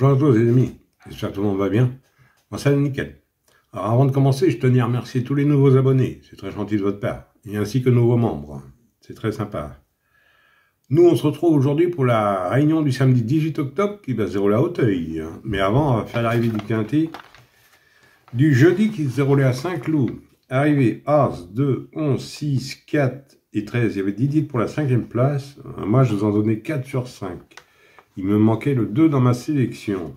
Bonjour à tous les amis, j'espère que tout le monde va bien. Moi ça va nickel. Alors avant de commencer, je tenais à remercier tous les nouveaux abonnés, c'est très gentil de votre part, et ainsi que nouveaux membres, c'est très sympa. Nous on se retrouve aujourd'hui pour la réunion du samedi 18 octobre qui va se dérouler à Auteuil. Mais avant, on va faire l'arrivée du quintet du jeudi qui se déroulait à Saint-Cloud. Arrivé As, 2, 11, 6, 4 et 13, il y avait 10 titres pour la 5e place. Moi je vous en donnais 4 sur 5. Il me manquait le 2 dans ma sélection.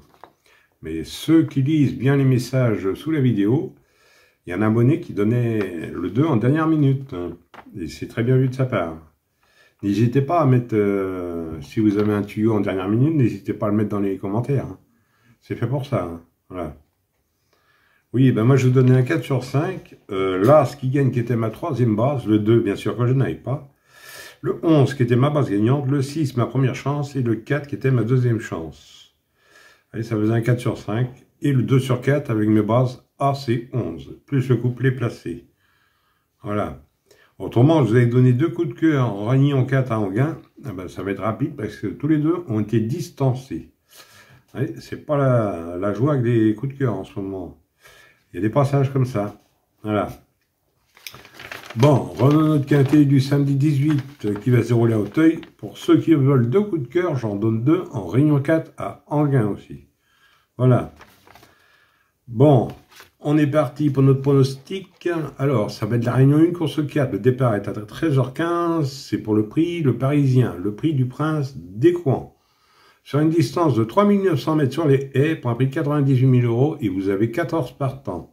Mais ceux qui lisent bien les messages sous la vidéo, il y a un abonné qui donnait le 2 en dernière minute. Et c'est très bien vu de sa part. N'hésitez pas à mettre, si vous avez un tuyau en dernière minute, n'hésitez pas à le mettre dans les commentaires. C'est fait pour ça. Voilà. Oui, ben moi je vous donnais un 4 sur 5. L'As qui gagne qui était ma 3e base. Le 2, bien sûr, que je n'avais pas. Le 11 qui était ma base gagnante, le 6 ma première chance et le 4 qui était ma 2e chance. Allez, ça faisait un 4 sur 5 et le 2 sur 4 avec mes bases As et 11, plus le couplet placé. Voilà. Autrement, je vous avais donné 2 coups de cœur en réunion 4 à Anguin. Ah ben, ça va être rapide parce que tous les deux ont été distancés. C'est pas la joie avec des coups de cœur en ce moment. Il y a des passages comme ça. Voilà. Bon, revenons notre quintet du samedi 18 qui va se dérouler à Auteuil. Pour ceux qui veulent 2 coups de cœur, j'en donne 2 en réunion 4 à Anguin aussi. Voilà. Bon, on est parti pour notre pronostic. Alors, ça va être la réunion 1, course 4. Le départ est à 13h15. C'est pour le prix, le Parisien, le prix du Prince d'Écouen. Sur une distance de 3900 mètres sur les haies, pour un prix de 98 000 €, et vous avez 14 partants.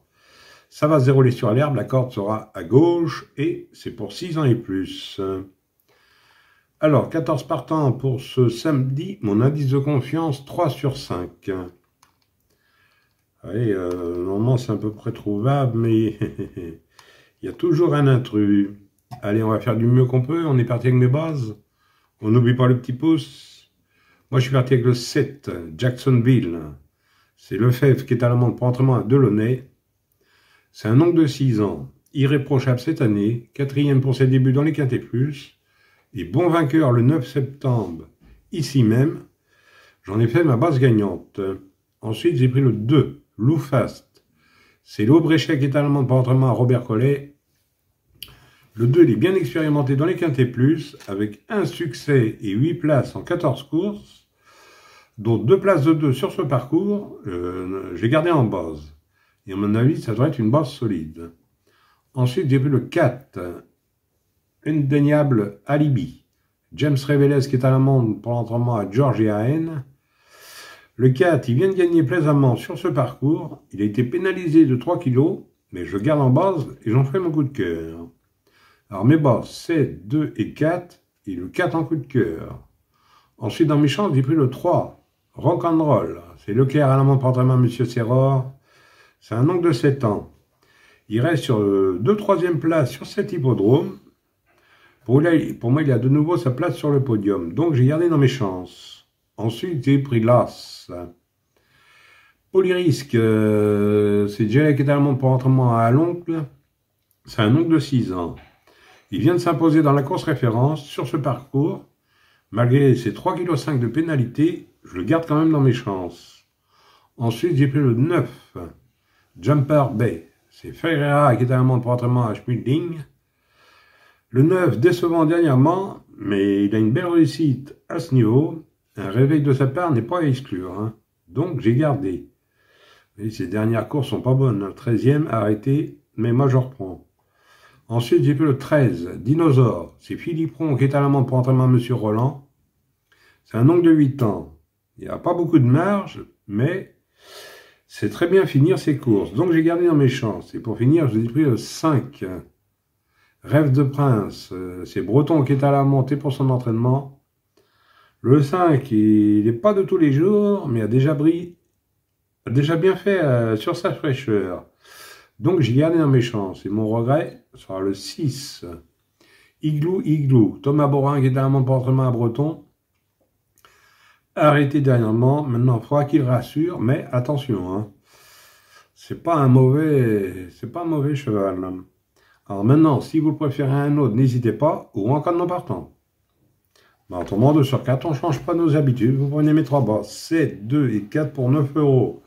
Ça va se dérouler sur l'herbe, la corde sera à gauche et c'est pour 6 ans et plus. Alors, 14 partants pour ce samedi, mon indice de confiance 3 sur 5. Allez, normalement c'est à peu près trouvable, mais il y a toujours un intrus. Allez, on va faire du mieux qu'on peut, on est parti avec mes bases. On n'oublie pas le petit pouce. Moi je suis parti avec le 7, Jacksonville. C'est Lefebvre qui est à l'amende pour entraînement à Delaunay. C'est un oncle de 6 ans, irréprochable cette année, 4e pour ses débuts dans les Quintés Plus, et bon vainqueur le 9 septembre, ici même. J'en ai fait ma base gagnante. Ensuite, j'ai pris le 2, Lou Fast. C'est l'Aubréchet qui est à l'amende pour entraînement à Robert Collet. Le 2, il est bien expérimenté dans les Quintés Plus, avec 1 succès et 8 places en 14 courses, dont 2 places de 2 sur ce parcours, j'ai gardé en base. Et à mon avis, ça doit être une base solide. Ensuite, j'ai pris le 4, Indéniable Alibi. James Reveles qui est à l'amende pour l'entraînement à Georgia N. Le 4, il vient de gagner plaisamment sur ce parcours. Il a été pénalisé de 3 kg, mais je le garde en base et j'en ferai mon coup de cœur. Alors mes bases, 7, 2 et 4, et le 4 en coup de cœur. Ensuite, dans mes chances, j'ai pris le 3, Rock'n'Roll. C'est Leclerc à l'amende pour l'entraînement à Monsieur Serror. C'est un oncle de 7 ans. Il reste sur 2 3e places sur cet hippodrome. Pour moi, il a de nouveau sa place sur le podium. Donc, j'ai gardé dans mes chances. Ensuite, j'ai pris l'As. Polyrisque, c'est Jelek qui est à l'amende pour entraînement à l'oncle. C'est un oncle de 6 ans. Il vient de s'imposer dans la course référence sur ce parcours. Malgré ses 3,5 kg de pénalité, je le garde quand même dans mes chances. Ensuite, j'ai pris le 9. Jumper Bay, c'est Ferreira qui est à l'amende pour entraînement à Schmidling. Le 9, décevant dernièrement, mais il a une belle réussite à ce niveau. Un réveil de sa part n'est pas à exclure. Hein. Donc j'ai gardé. Et ces dernières courses sont pas bonnes. Le 13e arrêté, mais moi je reprends. Ensuite j'ai pris le 13, Dinosaure. C'est Philippe Ron qui est à l'amende pour entraînement à Monsieur Roland. C'est un oncle de 8 ans. Il n'y a pas beaucoup de marge, mais c'est très bien finir ses courses. Donc j'ai gardé dans mes chances. Et pour finir, je vous ai pris le 5. Rêve de Prince. C'est Breton qui est à la montée pour son entraînement. Le 5, il n'est pas de tous les jours, mais a déjà bien fait sur sa fraîcheur. Donc j'ai gardé dans mes chances. Et mon regret sera le 6. Igloo. Thomas Borin qui est à la montée pour entraînement à Breton. Arrêté dernièrement, maintenant il faudra qu'il rassure, mais attention, hein. C'est pas un mauvais cheval. Hein. Alors maintenant, si vous préférez un autre, n'hésitez pas, ou en cas de non partant. Bah, autrement, 2 sur 4, on ne change pas nos habitudes. Vous prenez mes 3 bas, 7, 2 et 4 pour 9 euros.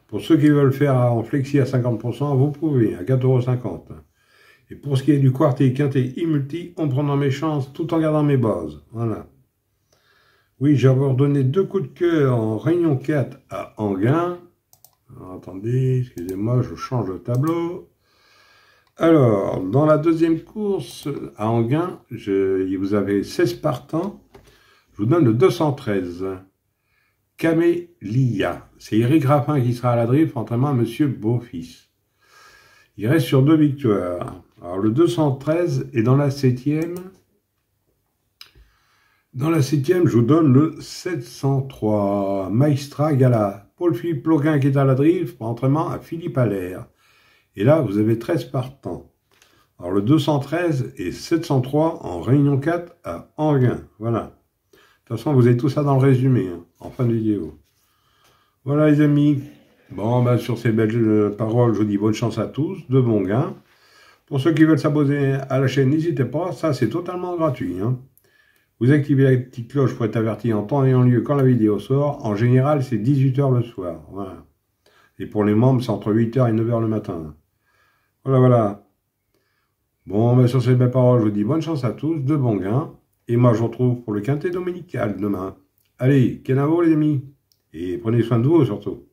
Pour ceux qui veulent faire en flexi à 50%, vous pouvez, à 4,50 €. Et pour ce qui est du quartier, quintet et multi, on prendra mes chances tout en gardant mes bases. Voilà. Oui, j'avais redonné 2 coups de cœur en réunion 4 à Enghien. Alors, attendez, excusez-moi, je change le tableau. Alors, dans la deuxième course à Enghien, vous avez 16 partants. Je vous donne le 213. Camélia. C'est Eric Raffin qui sera à la drift, entraînement à Monsieur Beaufils. Il reste sur 2 victoires. Alors, le 213 est dans la 7e. Dans la 7e, je vous donne le 703. Maestra Gala. Paul-Philippe Ploquin qui est à la drift, entraînement à Philippe Allaire. Et là, vous avez 13 partants. Alors, le 213 et 703 en réunion 4 à Enghien. Voilà. De toute façon, vous avez tout ça dans le résumé, hein, en fin de vidéo. Voilà, les amis. Bon, ben, sur ces belles paroles, je vous dis bonne chance à tous, de bons gains. Pour ceux qui veulent s'abonner à la chaîne, n'hésitez pas, ça, c'est totalement gratuit, hein. Vous activez la petite cloche pour être averti en temps et en lieu quand la vidéo sort. En général, c'est 18 h le soir. Voilà. Et pour les membres, c'est entre 8 h et 9 h le matin. Voilà, voilà. Bon, ben sur ces belles paroles, je vous dis bonne chance à tous, de bons gains. Et moi, je vous retrouve pour le quintet dominical demain. Allez, kenavo les amis. Et prenez soin de vous surtout.